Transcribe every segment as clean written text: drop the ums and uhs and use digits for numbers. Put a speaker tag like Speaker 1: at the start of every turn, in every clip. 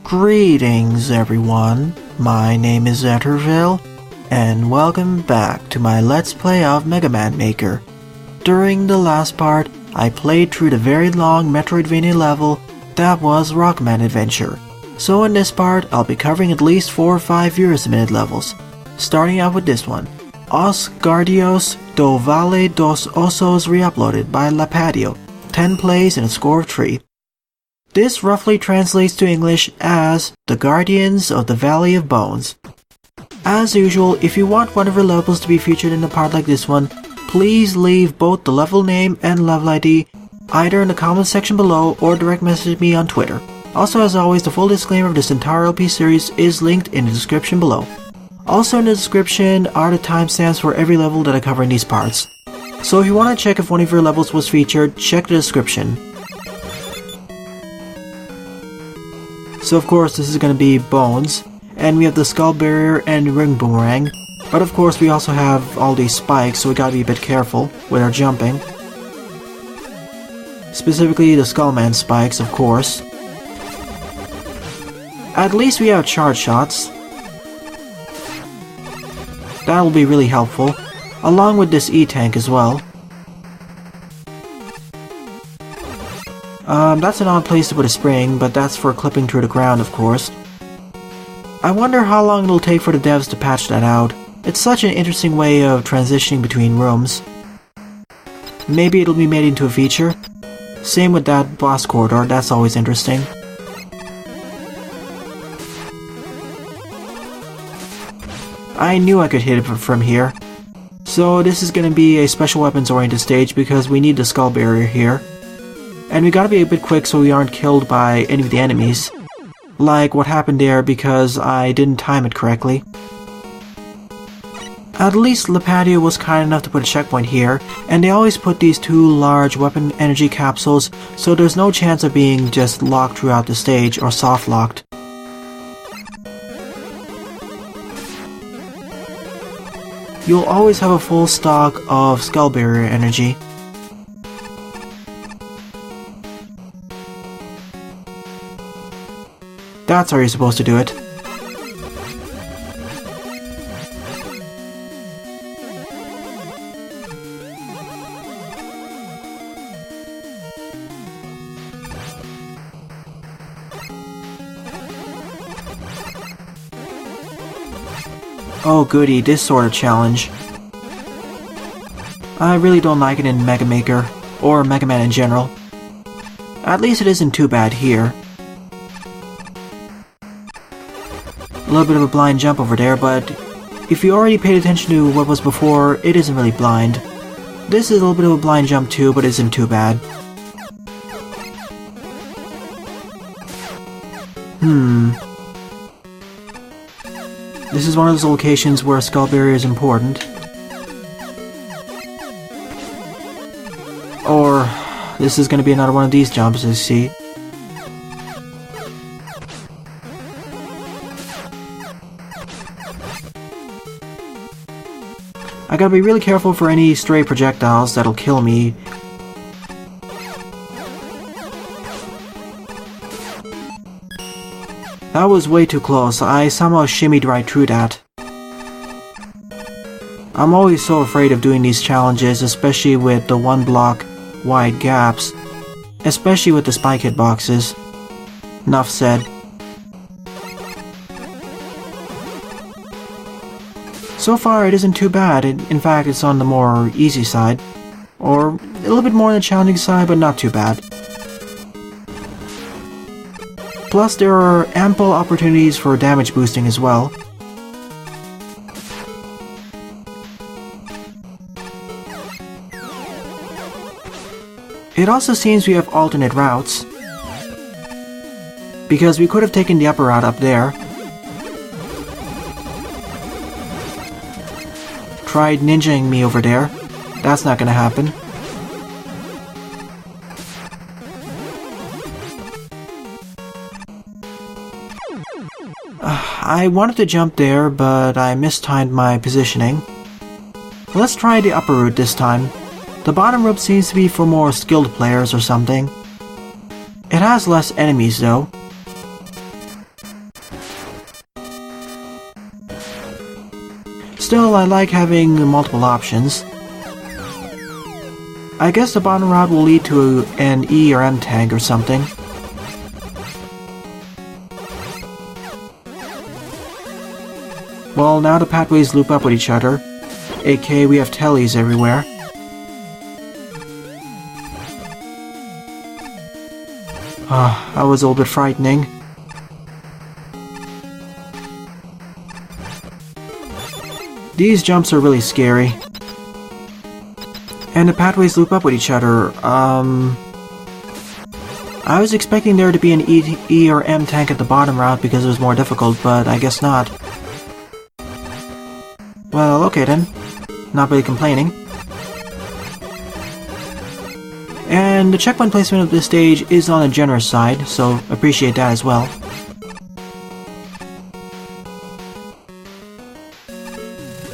Speaker 1: Greetings everyone, my name is Vale, and welcome back to my Let's Play of Mega Man Maker. During the last part, I played through the very long Metroidvania level that was Rockman Adventure. So in this part, I'll be covering at least 4 or 5 years-minute levels. Starting out with this one, Os Guardioes do Vale dos Ossos re-uploaded by Lipatio, 10 plays and a score of 3. This roughly translates to English as The Guardians of the Valley of Bones. As usual, if you want one of your levels to be featured in a part like this one, please leave both the level name and level ID either in the comments section below or direct message me on Twitter. Also, as always, the full disclaimer of this entire LP series is linked in the description below. Also in the description are the timestamps for every level that I cover in these parts. So if you want to check if one of your levels was featured, check the description. So of course this is going to be Bones, and we have the Skull Barrier and Ring Boomerang, but of course we also have all these spikes, so we gotta be a bit careful with our jumping. Specifically the Skullman spikes, of course. At least we have charge shots. That will be really helpful, along with this E-Tank as well. That's an odd place to put a spring, but that's for clipping through the ground, of course. I wonder how long it'll take for the devs to patch that out. It's such an interesting way of transitioning between rooms. Maybe it'll be made into a feature. Same with that boss corridor, that's always interesting. I knew I could hit it from here. So this is gonna be a special weapons oriented stage because we need the Skull Barrier here. And we gotta be a bit quick so we aren't killed by any of the enemies. Like what happened there because I didn't time it correctly. At least Lipatio was kind enough to put a checkpoint here, and they always put these 2 large weapon energy capsules so there's no chance of being just locked throughout the stage or soft locked. You'll always have a full stock of Skull Barrier energy. That's how you're supposed to do it. Oh goody, this sort of challenge. I really don't like it in Mega Maker, or Mega Man in general. At least it isn't too bad here. A little bit of a blind jump over there, but if you already paid attention to what was before, it isn't really blind. This is a little bit of a blind jump too, but it isn't too bad. This is one of those locations where a Skull Barrier is important. Or this is going to be another one of these jumps, you see. I gotta be really careful for any stray projectiles that'll kill me. That was way too close. I somehow shimmied right through that. I'm always so afraid of doing these challenges, especially with the 1 block wide gaps. Especially with the spike hitboxes. Enough said. So far it isn't too bad, in fact it's on the more easy side. Or a little bit more on the challenging side, but not too bad. Plus there are ample opportunities for damage boosting as well. It also seems we have alternate routes. Because we could have taken the upper route up there. Tried ninjaing me over there. That's not gonna happen. I wanted to jump there, but I mistimed my positioning. Let's try the upper route this time. The bottom route seems to be for more skilled players or something. It has less enemies though. Still, I like having multiple options. I guess the bottom route will lead to an E or M tank or something. Well, now the pathways loop up with each other, aka we have tellies everywhere. That was a little bit frightening. These jumps are really scary. And the pathways loop up with each other. I was expecting there to be an E or M tank at the bottom route because it was more difficult, but I guess not. Well, okay then. Not really complaining. And the checkpoint placement of this stage is on the generous side, so appreciate that as well.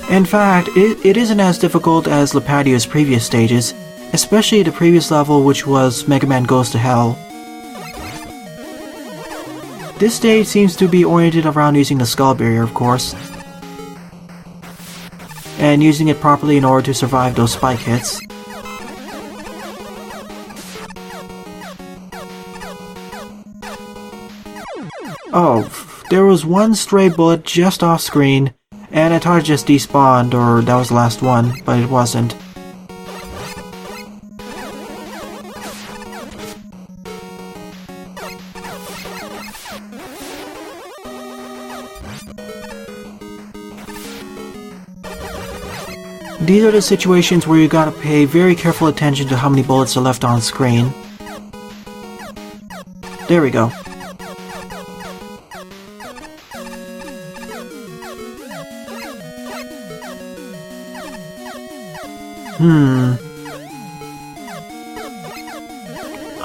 Speaker 1: In fact, it isn't as difficult as Lipatio's previous stages, especially the previous level, which was Mega Man Goes to Hell. This stage seems to be oriented around using the skull barrier, of course, and using it properly in order to survive those spike hits. Oh, there was one stray bullet just off screen, and I thought it just despawned, or that was the last one, but it wasn't. These are the situations where you gotta pay very careful attention to how many bullets are left on screen. There we go.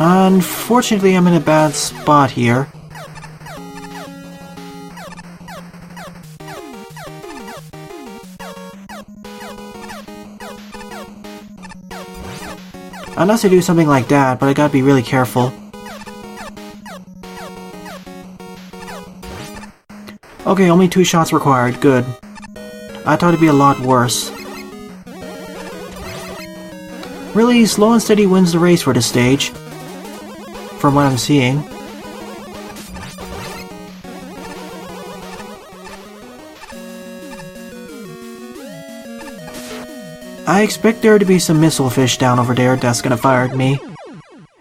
Speaker 1: Unfortunately, I'm in a bad spot here. Unless I do something like that, but I gotta be really careful. Okay, only 2 shots required. Good. I thought it'd be a lot worse. Really, slow and steady wins the race for this stage, from what I'm seeing. I expect there to be some missile fish down over there that's gonna fire at me.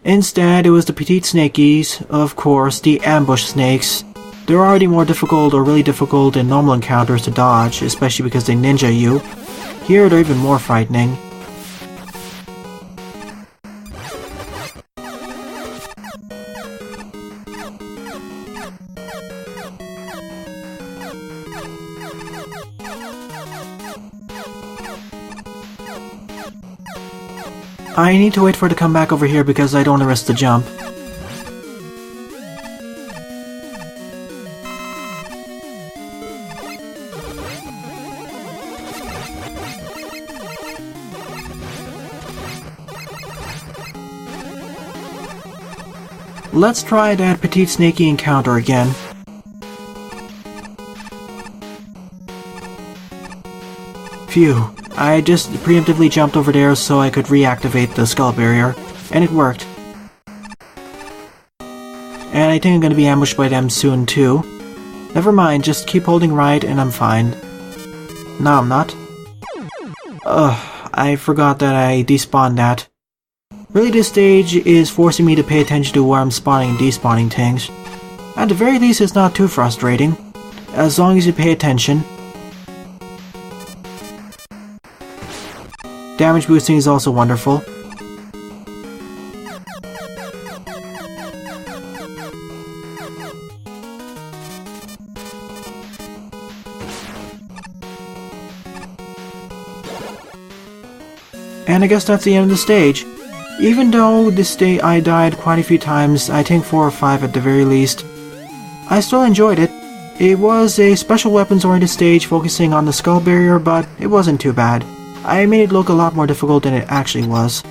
Speaker 1: Instead, it was the petite snakies, of course, the ambush snakes. They're already more difficult or really difficult in normal encounters to dodge, especially because they ninja you. Here, they're even more frightening. I need to wait for it to come back over here because I don't want to risk the jump. Let's try that petite snaky encounter again. Phew. I just preemptively jumped over there so I could reactivate the skull barrier, and it worked. And I think I'm gonna be ambushed by them soon too. Never mind, just keep holding right and I'm fine. No, I'm not. I forgot that I despawned that. Really, this stage is forcing me to pay attention to where I'm spawning and despawning things. At the very least, it's not too frustrating, as long as you pay attention. Damage boosting is also wonderful. And I guess that's the end of the stage. Even though this day I died quite a few times, I think 4 or 5 at the very least, I still enjoyed it. It was a special weapons oriented stage focusing on the skull barrier, but it wasn't too bad. I made it look a lot more difficult than it actually was.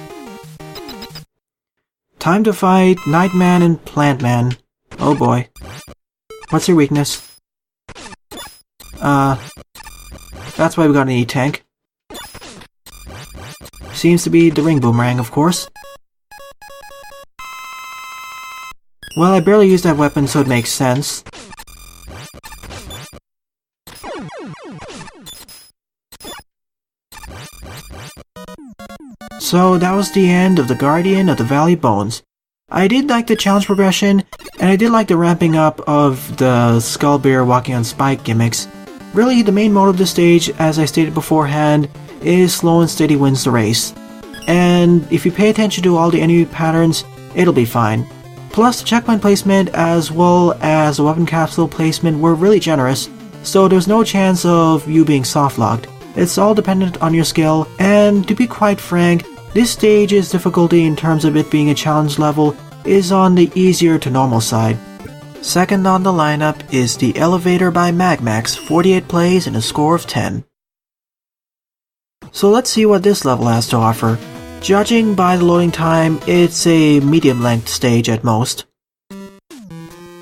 Speaker 1: Time to fight Nightman and Plantman. Oh boy. What's your weakness? That's why we got an E-Tank. Seems to be the ring boomerang, of course. Well, I barely use that weapon, so it makes sense. So that was the end of the Guardian of the Valley Bones. I did like the challenge progression, and I did like the ramping up of the Skullbear walking on spike gimmicks. Really, the main mode of the stage, as I stated beforehand, is slow and steady wins the race. And if you pay attention to all the enemy patterns, it'll be fine. Plus, the checkpoint placement as well as the weapon capsule placement were really generous, so there's no chance of you being soft-locked. It's all dependent on your skill, and to be quite frank, this stage's difficulty in terms of it being a challenge level is on the easier to normal side. Second on the lineup is The Elevator by MAGMAX, 48 plays and a score of 10. So let's see what this level has to offer. Judging by the loading time, it's a medium-length stage at most.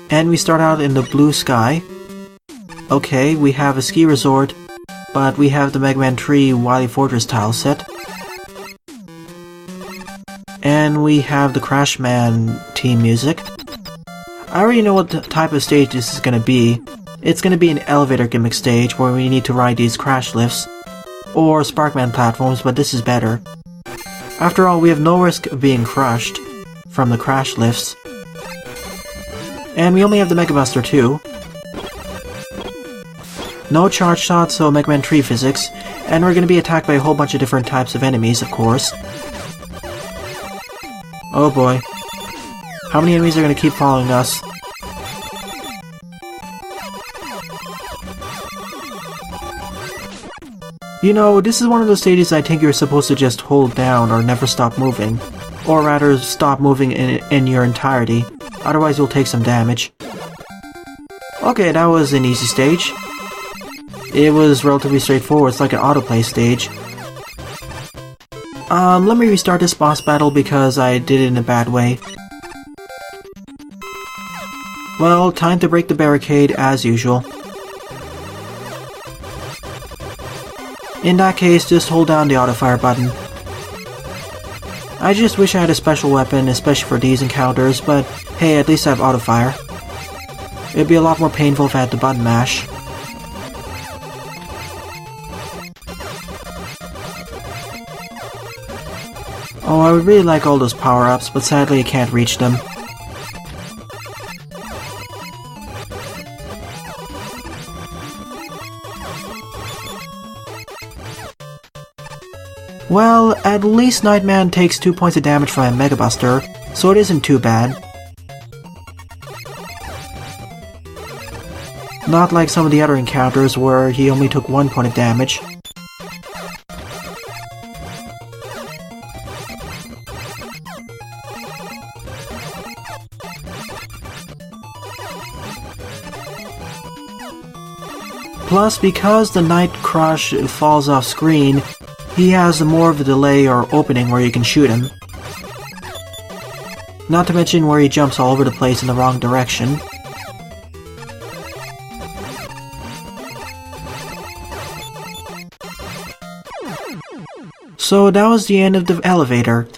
Speaker 1: And we start out in the blue sky. Okay, we have a ski resort, but we have the Mega Man 3 Wily Fortress tile set. And we have the Crash Man team music. I already know what type of stage this is going to be. It's going to be an elevator gimmick stage where we need to ride these crash lifts, or Sparkman platforms, but this is better. After all, we have no risk of being crushed from the crash lifts. And we only have the Mega Buster too. No charge shots, so Mega Man 3 physics, and we're going to be attacked by a whole bunch of different types of enemies, of course. Oh boy. How many enemies are going to keep following us? You know, this is one of those stages I think you're supposed to just hold down or never stop moving. Or rather, stop moving in your entirety. Otherwise you'll take some damage. Okay, that was an easy stage. It was relatively straightforward. It's like an autoplay stage. Let me restart this boss battle because I did it in a bad way. Well, time to break the barricade as usual. In that case, just hold down the auto-fire button. I just wish I had a special weapon, especially for these encounters, but hey, at least I have auto-fire. It'd be a lot more painful if I had to button mash. Oh, I would really like all those power-ups, but sadly I can't reach them. Well, at least Nightman takes 2 points of damage from my Mega Buster, so it isn't too bad. Not like some of the other encounters where he only took 1 point of damage. Plus, because the Night Crush falls off screen, he has more of a delay or opening where you can shoot him. Not to mention where he jumps all over the place in the wrong direction. So that was the end of the elevator.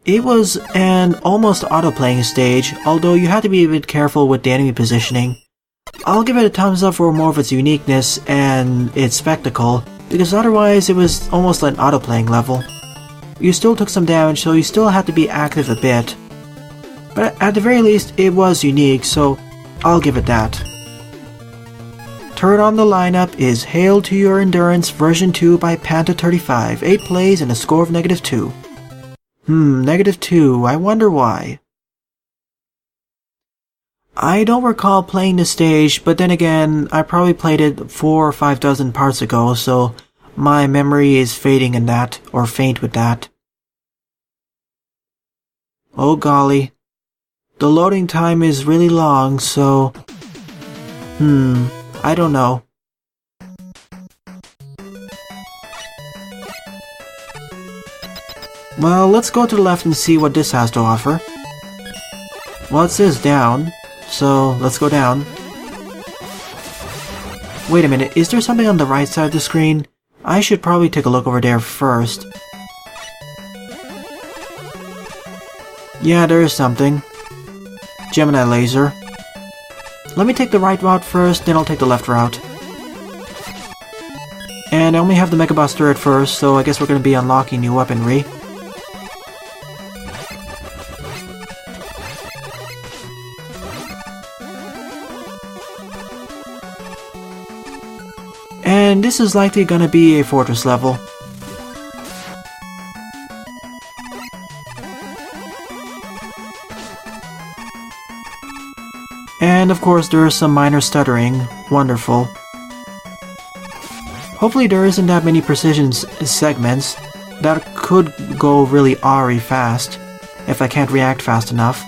Speaker 1: It was an almost auto-playing stage, although you had to be a bit careful with the enemy positioning. I'll give it a thumbs up for more of its uniqueness and its spectacle, because otherwise it was almost like an auto-playing level. You still took some damage, so you still had to be active a bit. But at the very least, it was unique, so I'll give it that. Third on the lineup is Hail to Your Endurance version 2 by Panta35, 8 plays and a score of -2. -2, I wonder why. I don't recall playing the stage, but then again, I probably played it 4 or 5 dozen parts ago, so my memory is fading in that, or faint with that. Oh golly. The loading time is really long, so... I don't know. Well, let's go to the left and see what this has to offer. Well, it says down, so let's go down. Wait a minute, is there something on the right side of the screen? I should probably take a look over there first. Yeah, there is something. Gemini laser. Let me take the right route first, then I'll take the left route. And I only have the Mega Buster at first, so I guess we're going to be unlocking new weaponry. And this is likely going to be a fortress level. And of course there is some minor stuttering. Wonderful. Hopefully there isn't that many precision segments. That could go really awry fast if I can't react fast enough.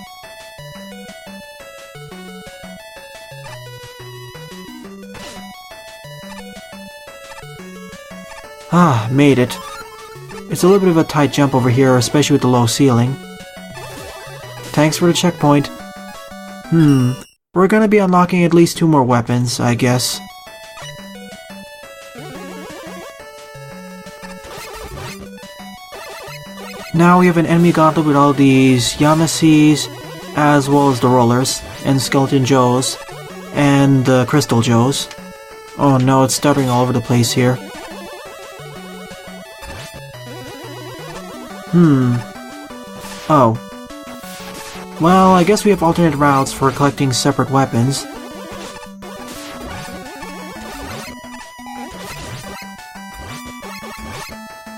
Speaker 1: Ah, made it. It's a little bit of a tight jump over here, especially with the low ceiling. Thanks for the checkpoint. We're gonna be unlocking at least 2 more weapons, I guess. Now we have an enemy gauntlet with all these Yamasees, as well as the Rollers, and Skeleton Joes, and the Crystal Joes. Oh no, it's stuttering all over the place here. Oh. Well, I guess we have alternate routes for collecting separate weapons.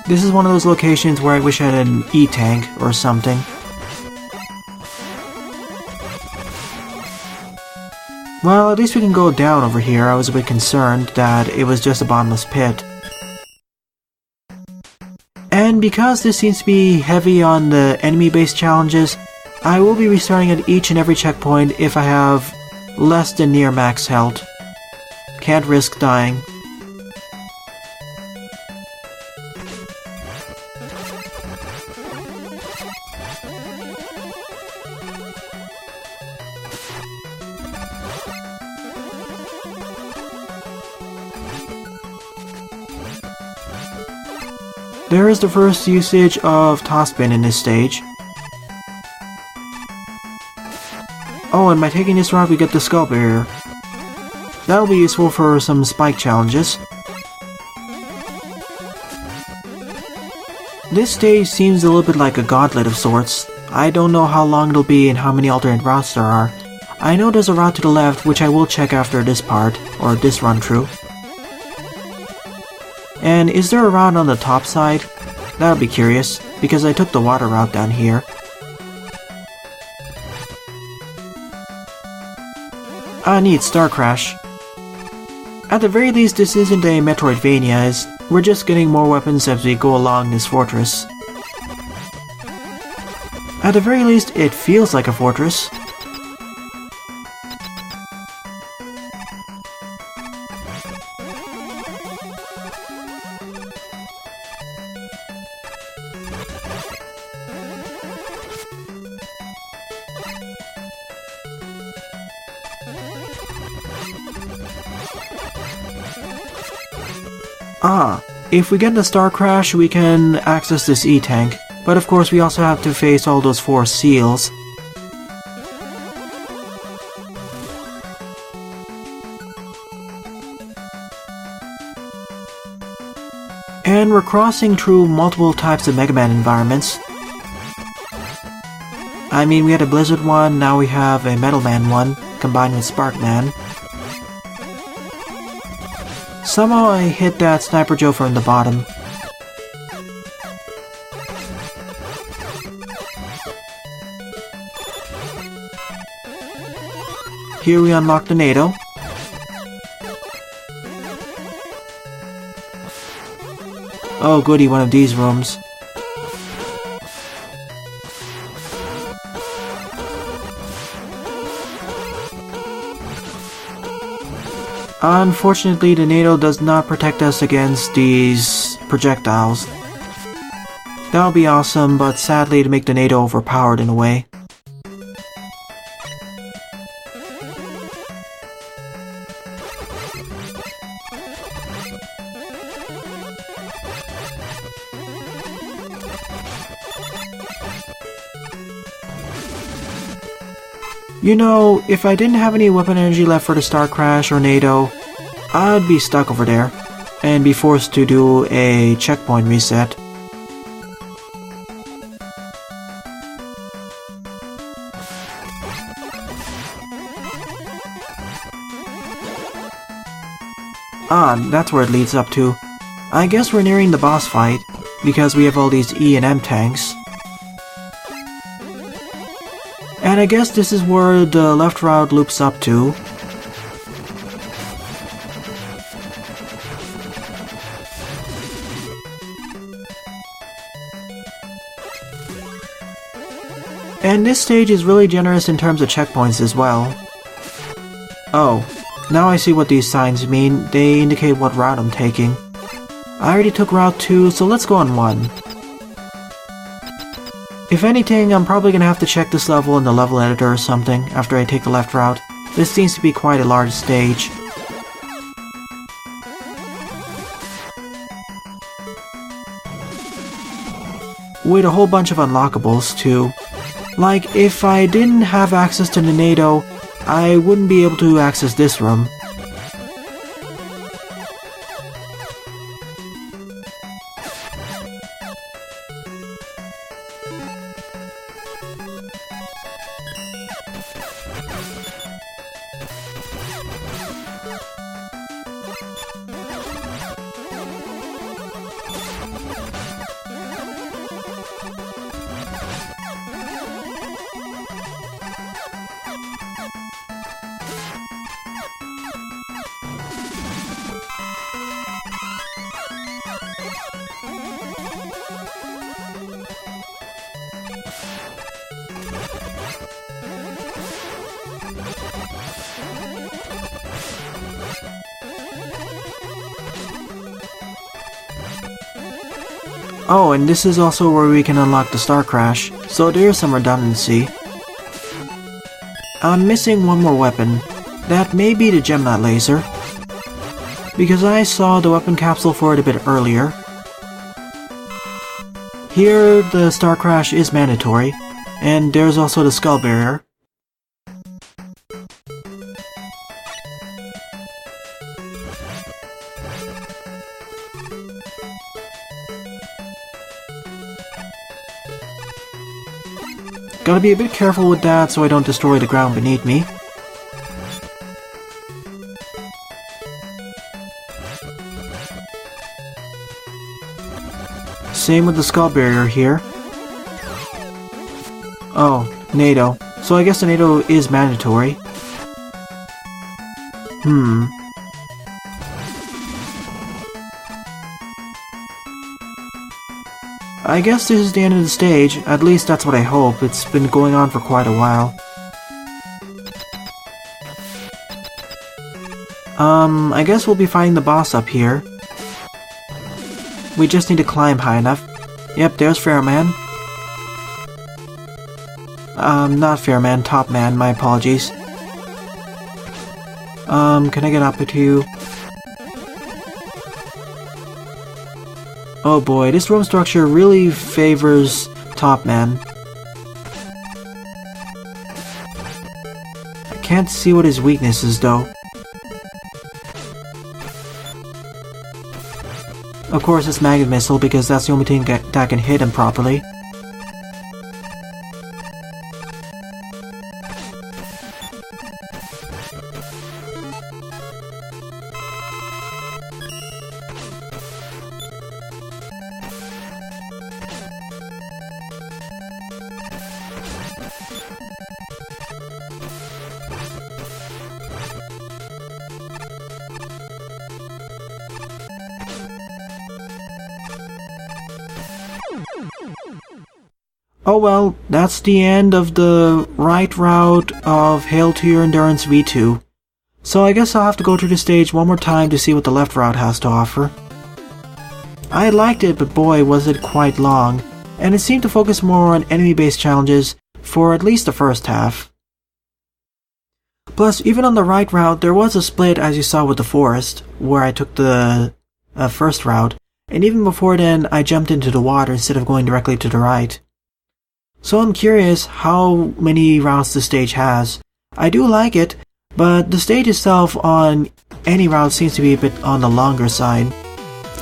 Speaker 1: This is one of those locations where I wish I had an E-tank or something. Well, at least we can go down over here. I was a bit concerned that it was just a bottomless pit. And because this seems to be heavy on the enemy-based challenges, I will be restarting at each and every checkpoint if I have less than near max health. Can't risk dying. There is the first usage of Tossbin in this stage. Oh, and by taking this route we get the Skull Barrier. That'll be useful for some spike challenges. This stage seems a little bit like a gauntlet of sorts. I don't know how long it'll be and how many alternate routes there are. I know there's a route to the left, which I will check after this part, or this run through. And is there a route on the top side? That would be curious, because I took the water route down here. Ah, neat, Star Crash. At the very least, this isn't a Metroidvania, as we're just getting more weapons as we go along this fortress. At the very least, it feels like a fortress. Ah, if we get the Star Crash, we can access this E-tank, but of course we also have to face all those 4 seals. And we're crossing through multiple types of Mega Man environments. I mean, we had a Blizzard one, now we have a Metal Man one, combined with Spark Man. Somehow I hit that Sniper Joe from the bottom. Here we unlock the NATO. Oh goody, one of these rooms. Unfortunately, the NATO does not protect us against these projectiles. That would be awesome, but sadly to make the NATO overpowered in a way. You know, if I didn't have any weapon energy left for the Star Crash or NATO, I'd be stuck over there and be forced to do a checkpoint reset. Ah, that's where it leads up to. I guess we're nearing the boss fight, because we have all these E and M tanks. And I guess this is where the left route loops up to. And this stage is really generous in terms of checkpoints as well. Oh, now I see what these signs mean. They indicate what route I'm taking. I already took Route 2, so let's go on 1. If anything, I'm probably gonna have to check this level in the level editor or something after I take the left route. This seems to be quite a large stage. With a whole bunch of unlockables too. Like, if I didn't have access to the NATO, I wouldn't be able to access this room. Oh, and this is also where we can unlock the Star Crash, so there's some redundancy. I'm missing one more weapon. That may be the Gemnot laser, because I saw the weapon capsule for it a bit earlier. Here, the Star Crash is mandatory, and there's also the Skull Barrier. Gotta be a bit careful with that so I don't destroy the ground beneath me. Same with the Skull Barrier here. Oh, NATO. So I guess the NATO is mandatory. I guess this is the end of the stage, at least that's what I hope. It's been going on for quite a while. I guess we'll be fighting the boss up here. We just need to climb high enough. Yep, there's Fairman. Not Fairman, Top Man, my apologies. Can I get up to you? Oh boy, this room structure really favors Top Man. I can't see what his weakness is though. Of course it's Magnet Missile because that's the only thing that can hit him properly. Oh well, that's the end of the right route of Hail to Your Endurance V2. So I guess I'll have to go through the stage one more time to see what the left route has to offer. I liked it, but boy was it quite long, and it seemed to focus more on enemy-based challenges for at least the first half. Plus, even on the right route, there was a split as you saw with the forest, where I took the first route, and even before then I jumped into the water instead of going directly to the right. So I'm curious how many routes the stage has, I do like it, but the stage itself on any route seems to be a bit on the longer side.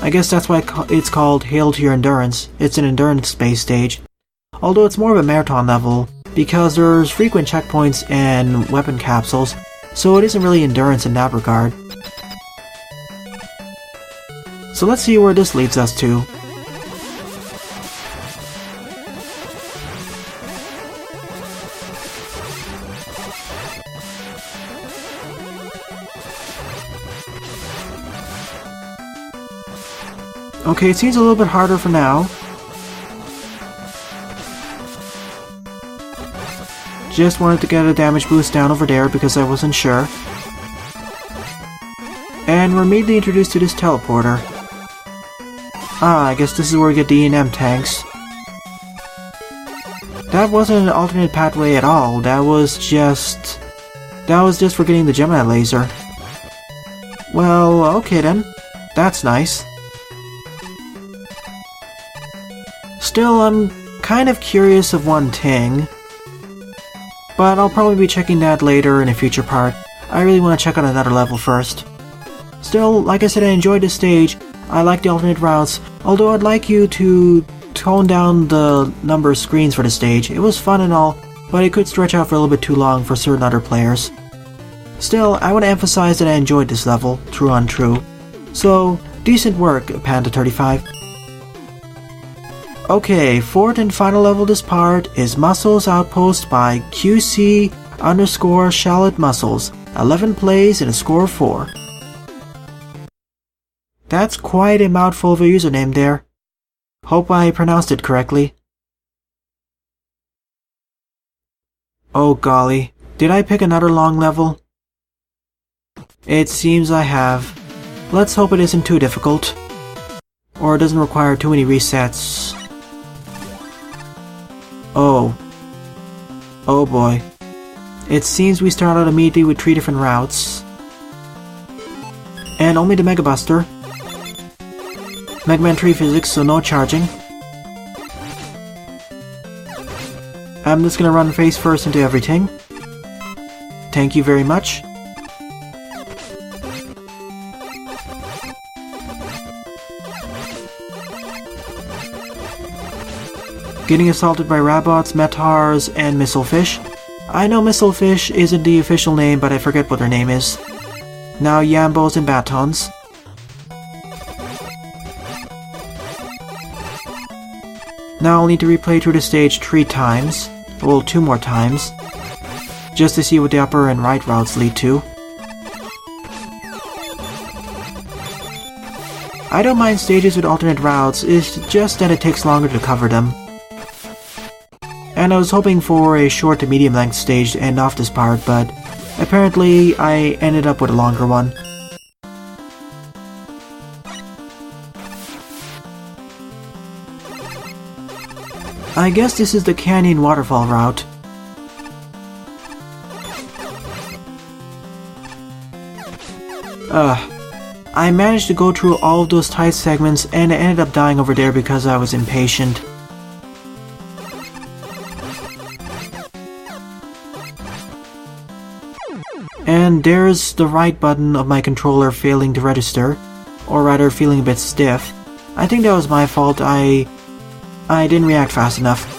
Speaker 1: I guess that's why it's called Hail to Your Endurance. It's an endurance-based stage. Although it's more of a marathon level, because there's frequent checkpoints and weapon capsules, so it isn't really endurance in that regard. So let's see where this leads us to. Okay, it seems a little bit harder for now. Just wanted to get a damage boost down over there because I wasn't sure. And we're immediately introduced to this teleporter. Ah, I guess this is where we get the E&M tanks. That wasn't an alternate pathway at all. That was just for getting the Gemini laser. Well, okay then. That's nice. Still, I'm kind of curious of one thing, but I'll probably be checking that later in a future part. I really want to check out another level first. Still, like I said, I enjoyed this stage. I like the alternate routes, although I'd like you to tone down the number of screens for the stage. It was fun and all, but it could stretch out for a little bit too long for certain other players. Still, I want to emphasize that I enjoyed this level, true on true. So, decent work, Panda35. Okay, fourth and final level of this part is Mussels Outpost by QC_Shallot Mussels. 11 plays and a score of 4. That's quite a mouthful of a username there. Hope I pronounced it correctly. Oh golly, did I pick another long level? It seems I have. Let's hope it isn't too difficult. Or it doesn't require too many resets. Oh boy. It seems we start out immediately with 3 different routes. And only the Mega Buster. Mega Man 3 physics, so no charging. I'm just gonna run face first into everything. Thank you very much. Getting assaulted by Rabots, Metars, and Misslefish. I know Misslefish isn't the official name, but I forget what their name is. Now Yambos and Batons. Now I'll need to replay through the stage 3 times. Well, 2 more times. Just to see what the upper and right routes lead to. I don't mind stages with alternate routes, it's just that it takes longer to cover them. And I was hoping for a short to medium length stage to end off this part, but apparently I ended up with a longer one. I guess this is the Canyon Waterfall route. I managed to go through all of those tight segments and I ended up dying over there because I was impatient. And there's the right button of my controller failing to register, or rather feeling a bit stiff. I think that was my fault, I didn't react fast enough.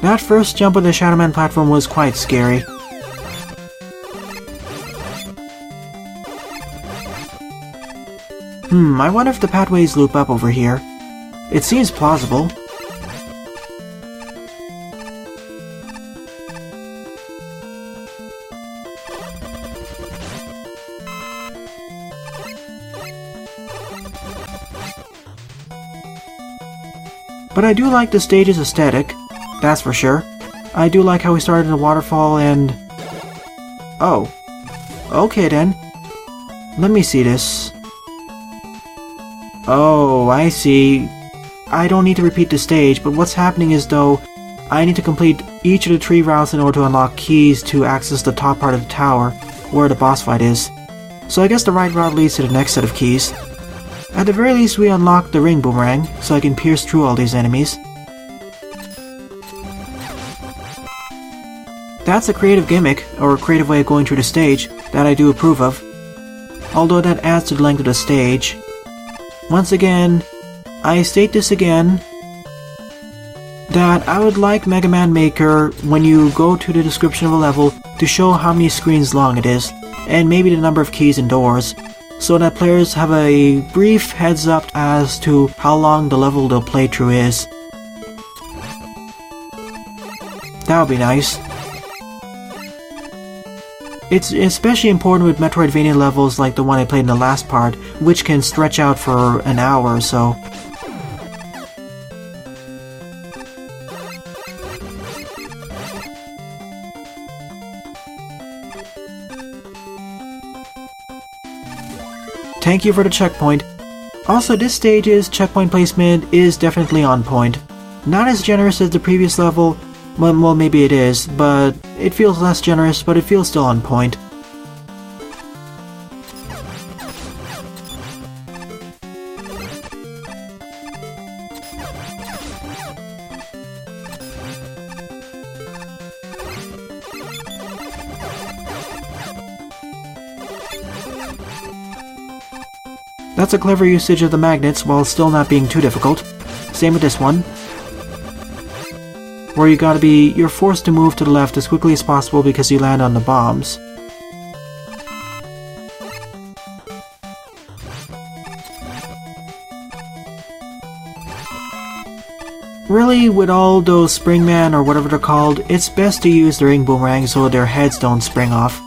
Speaker 1: That first jump on the Shadow Man platform was quite scary. I wonder if the pathways loop up over here. It seems plausible. But I do like the stage's aesthetic, that's for sure. I do like how we started in a waterfall and... Oh. Okay then. Let me see this. Oh, I see. I don't need to repeat the stage, but what's happening is though, I need to complete each of the 3 routes in order to unlock keys to access the top part of the tower, where the boss fight is. So I guess the right route leads to the next set of keys. At the very least, we unlock the ring boomerang, so I can pierce through all these enemies. That's a creative gimmick, or a creative way of going through the stage, that I do approve of. Although that adds to the length of the stage. Once again, I state this again, that I would like Mega Man Maker, when you go to the description of a level, to show how many screens long it is, and maybe the number of keys and doors, so that players have a brief heads up as to how long the level they'll play through is. That would be nice. It's especially important with Metroidvania levels like the one I played in the last part, which can stretch out for an hour or so. Thank you for the checkpoint. Also, this stage's checkpoint placement is definitely on point. Not as generous as the previous level, well maybe it is, but it feels less generous, but it feels still on point. That's a clever usage of the magnets while still not being too difficult. Same with this one, where you're forced to move to the left as quickly as possible because you land on the bombs. Really, with all those springmen or whatever they're called, it's best to use the ring boomerang so their heads don't spring off.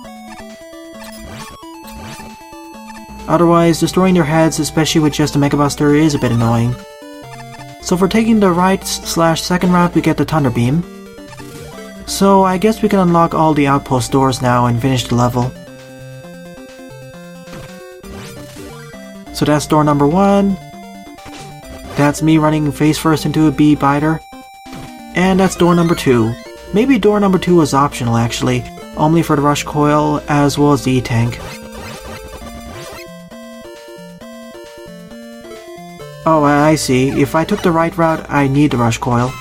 Speaker 1: Otherwise, destroying their heads, especially with just a Mega Buster, is a bit annoying. So for taking the right/second route, we get the Thunder Beam. So I guess we can unlock all the outpost doors now and finish the level. So that's door number 1. That's me running face first into a bee biter. And that's door number 2. Maybe door number 2 was optional actually, only for the rush coil as well as the E-tank. Oh, I see. If I took the right route, I need the rush coil.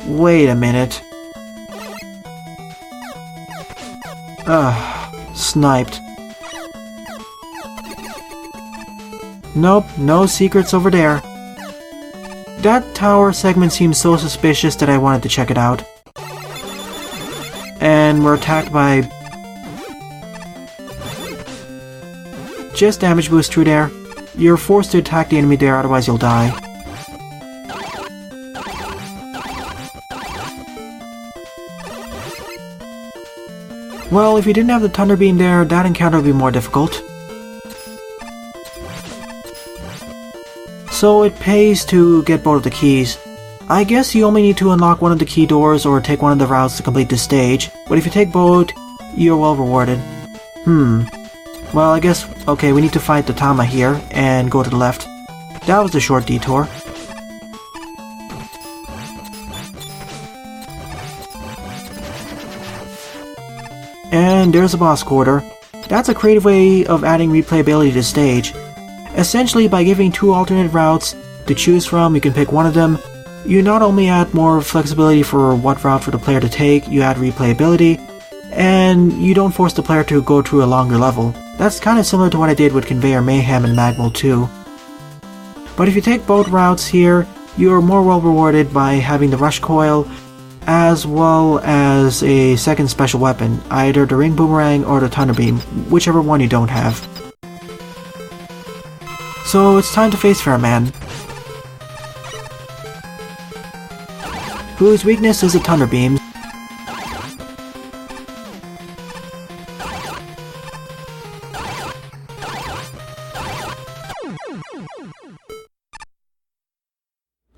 Speaker 1: Wait a minute. Sniped. Nope, no secrets over there. That tower segment seems so suspicious that I wanted to check it out. And we're attacked by... just damage boost through there. You're forced to attack the enemy there, otherwise you'll die. Well, if you didn't have the Thunder Beam there, that encounter would be more difficult. So it pays to get both of the keys. I guess you only need to unlock one of the key doors or take one of the routes to complete this stage, but if you take both, you're well rewarded. Well, I guess, okay, we need to fight the Tama here, and go to the left. That was a short detour. And there's a boss quarter. That's a creative way of adding replayability to the stage. Essentially, by giving 2 alternate routes to choose from, you can pick one of them. You not only add more flexibility for what route for the player to take, you add replayability, and you don't force the player to go through a longer level. That's kind of similar to what I did with Conveyor Mayhem and Magmal 2. But if you take both routes here, you're more well rewarded by having the Rush Coil, as well as a second special weapon, either the Ring Boomerang or the Thunder Beam, whichever one you don't have. So it's time to face Fairman, whose weakness is a Thunder Beam.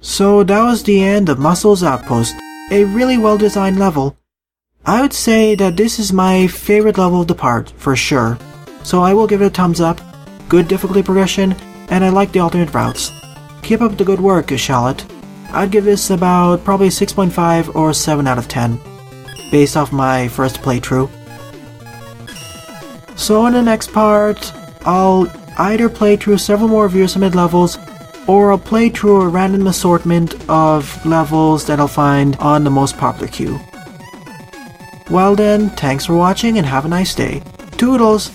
Speaker 1: So that was the end of Mussels Outpost, a really well designed level. I would say that this is my favorite level of the part, for sure. So I will give it a thumbs up, good difficulty progression, and I like the alternate routes. Keep up the good work, Shallot. I'd give this about probably 6.5 or 7 out of 10. based off my first playthrough. So in the next part, I'll either play through several more Veer Summit levels, or I'll play through a random assortment of levels that I'll find on the most popular queue. Well then, thanks for watching and have a nice day. Toodles!